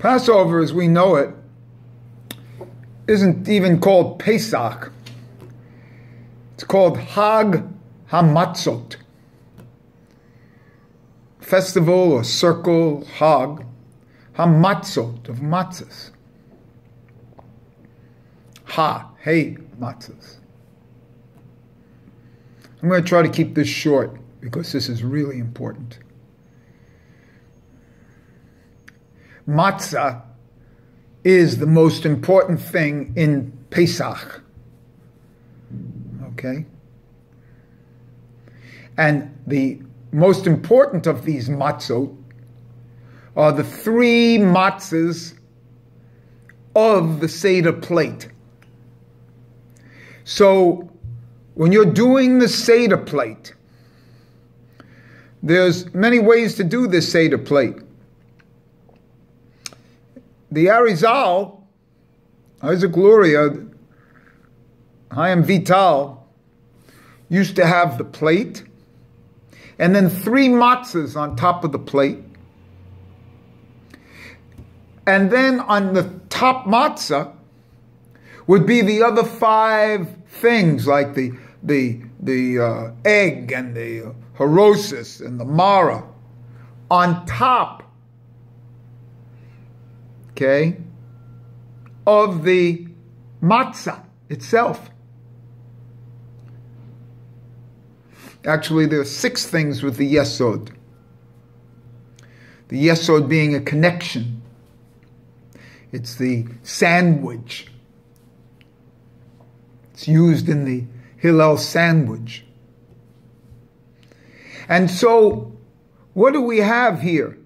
Passover, as we know it, isn't even called Pesach. It's called Chag hamatzot. Festival or circle, Chag hamatzot, of matzahs. Hey, matzahs. I'm going to try to keep this short because this is really important. Matzah is the most important thing in Pesach. Okay? And the most important of these matzot are the three matzahs of the Seder plate. So, when you're doing the Seder plate, there's many ways to do this Seder plate. The Arizal, Isaac Luria, Chaim Vital, used to have the plate, and then three matzahs on top of the plate. And then on the top matzah would be the other five things, like the egg and the harosis and the mara on top, okay, of the matzah itself. Actually, there are 6 things with the yesod. The yesod being a connection. It's the sandwich. It's used in the Hillel sandwich. And so, what do we have here?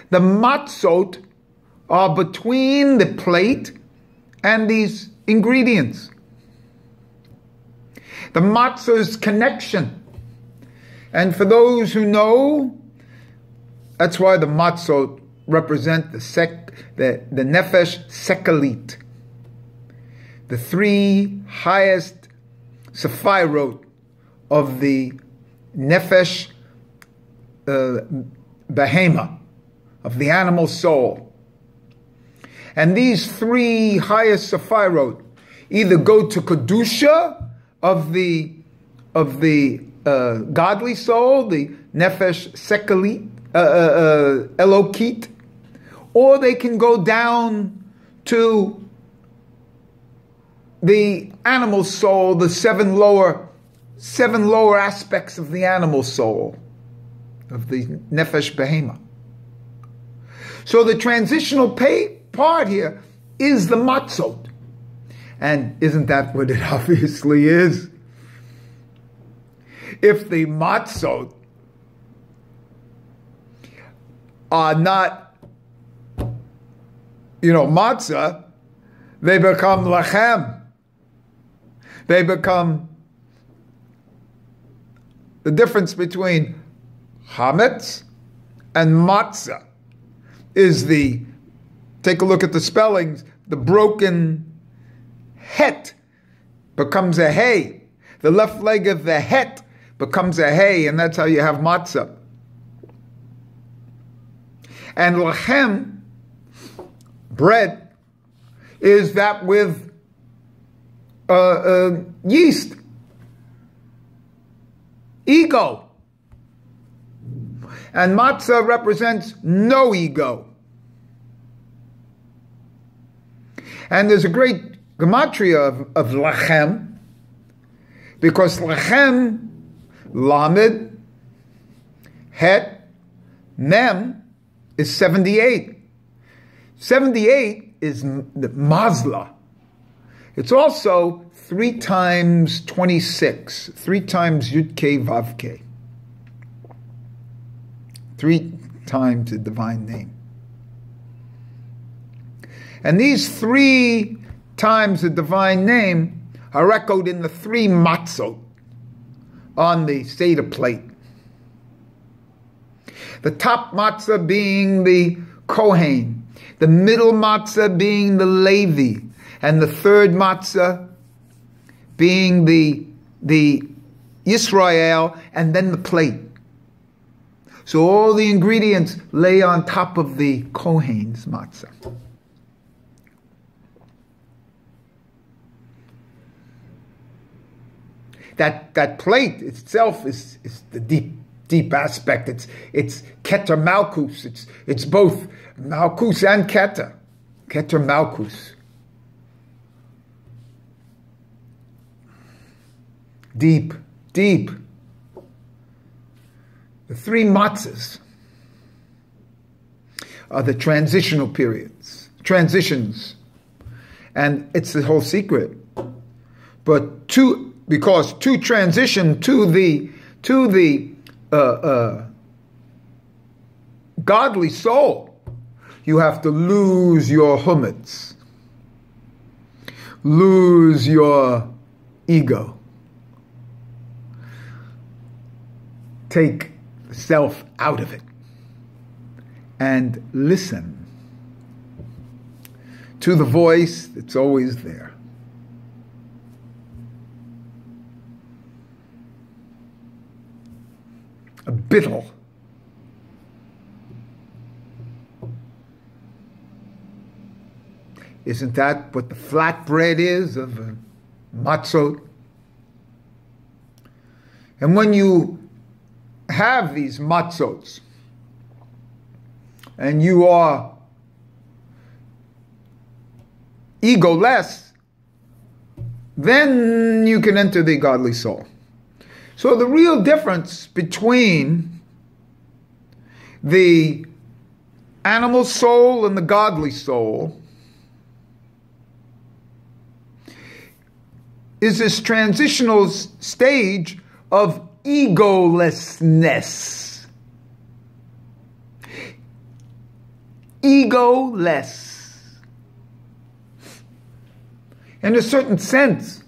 The matzot are between the plate and these ingredients. The matzah's connection. And for those who know, that's why the matzot represent the nefesh sekalit, the 3 highest sephirot of the nefesh behema, of the animal soul. And these 3 highest sephirot either go to kedusha of the godly soul, the nefesh sekalit, elokit, or they can go down to the animal soul, the 7 lower aspects of the animal soul, of the nefesh behema. So the transitional part here is the matzot. And isn't that what it obviously is? If the matzot are not, matzah, they become lachem. They become the difference between hametz and matzah is take a look at the spellings, the broken het becomes a hay. The left leg of the het becomes a hay, and that's how you have matzah. And lachem, bread, is that with yeast. Ego. And matzah represents no ego. And there's a great gematria of lachem, because lachem, lamed, het, mem, is 78. 78 is the mazla. It's also 3 times 26, 3 times yud-ke, vav-ke. 3 times the divine name. And these 3 times the divine name are echoed in the 3 matzot on the Seder plate. The top matzah being the Kohen, the middle matzah being the Levi, and the 3rd matzah being the Yisrael, and then the plate. So all the ingredients lay on top of the Kohen's matzah. That plate itself is the deep aspect. It's Keter Malkus. It's both Malkus and Keter. Keter Malkus. Deep. The three matzahs are the transitional periods, transitions, and it's the whole secret. But because to transition to the godly soul, you have to lose your hamatzot, lose your ego, take the self out of it, and listen to the voice that's always there. A bittel. Isn't that what the flatbread is of a hamatzot? And when you have these hatzots and you are egoless, then you can enter the godly soul. So the real difference between the animal soul and the godly soul is this transitional stage of egolessness. Egoless. In a certain sense,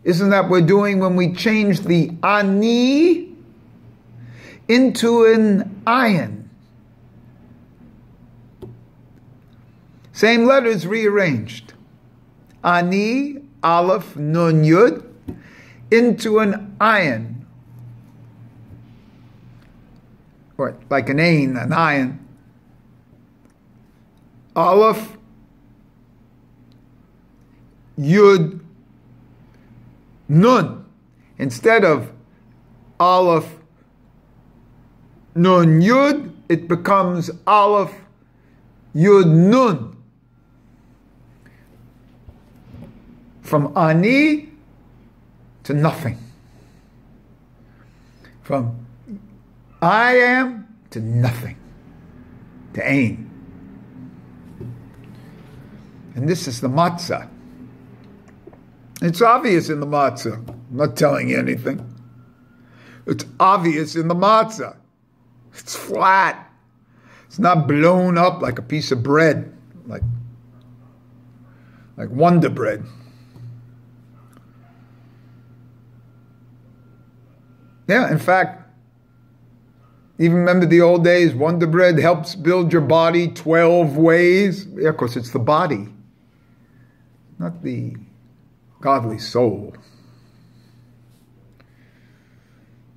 isn't that what we're doing when we change the ani into an ayin? Same letters rearranged. Ani, aleph, nun, yud, into an ayin. Or like an ain, an ayin. Aleph, yud, nun. Instead of aleph, nun, yud, it becomes aleph, yud, nun. From ani to nothing. From I am to nothing. To ain. And this is the matzah. It's obvious in the matzah. I'm not telling you anything. It's obvious in the matzah. It's flat. It's not blown up like a piece of bread, like Wonder Bread. Yeah, in fact, even remember the old days, Wonder Bread helps build your body 12 ways? Yeah, of course, it's the body, not the godly soul.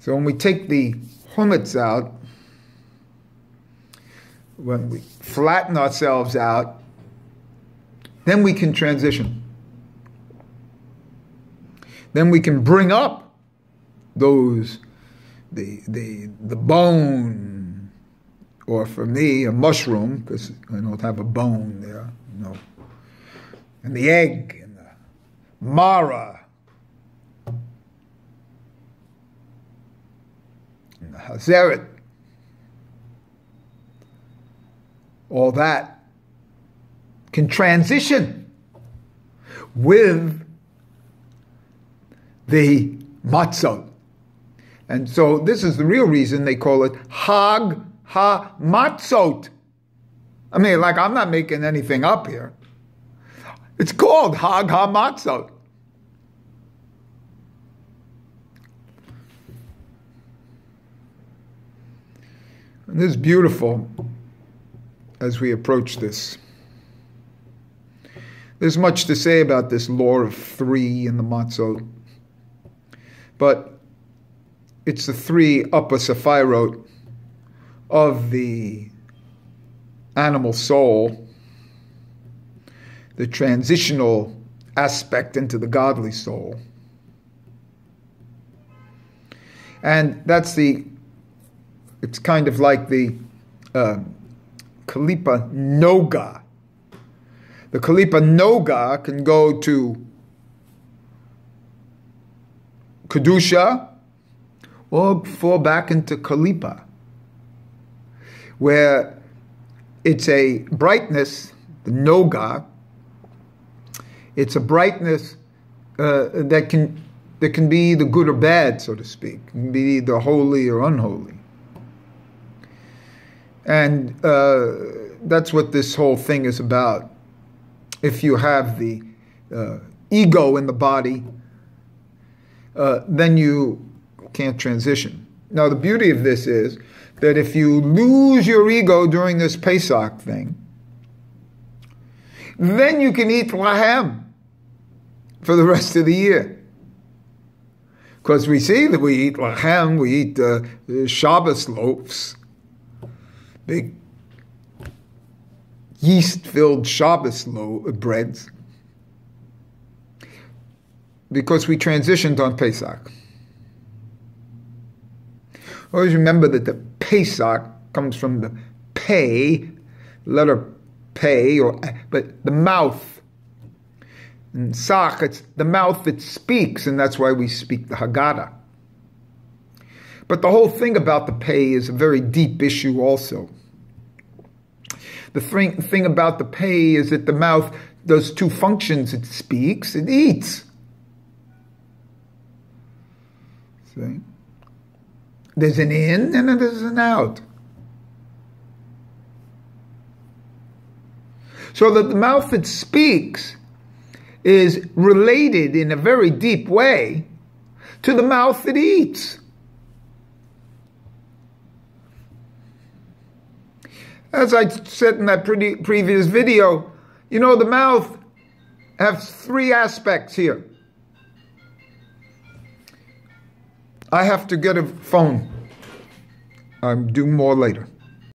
So when we take the hamatzot out, when we flatten ourselves out, then we can transition. Then we can bring up those, the bone, or for me, a mushroom, because I don't have a bone there, and the egg, and the mara, and the hazeret, all that can transition with the matzot. And so this is the real reason they call it chag hamatzot. I mean, like, I'm not making anything up here. It's called chag hamatzot. And this is beautiful as we approach this. There's much to say about this law of three in the matzot. But it's the three upper sephirot of the animal soul, the transitional aspect into the godly soul. And it's kind of like the Kalipa Noga. The Kalipa Noga can go to Kedusha or fall back into Kalipa, where it's a brightness, the Noga, it's a brightness that can be either good or bad, so to speak. It can be either holy or unholy. And that's what this whole thing is about. If you have the ego in the body, then you can't transition. Now, the beauty of this is that if you lose your ego during this Pesach thing, then you can eat lahem for the rest of the year. Because we see that we eat lahem, we eat Shabbos loaves, big yeast-filled Shabbos breads, because we transitioned on Pesach. Always remember that the Pesach comes from the pei, letter pei, but the mouth. In Sach, it's the mouth that speaks, and that's why we speak the Haggadah. But the whole thing about the pei is a very deep issue also. The thing about the pei is that the mouth does two functions. It speaks, it eats. See? There's an in and there's an out. So that the mouth that speaks is related in a very deep way to the mouth that eats. As I said in that previous video, the mouth has three aspects here. I have to get a phone. I'll do more later.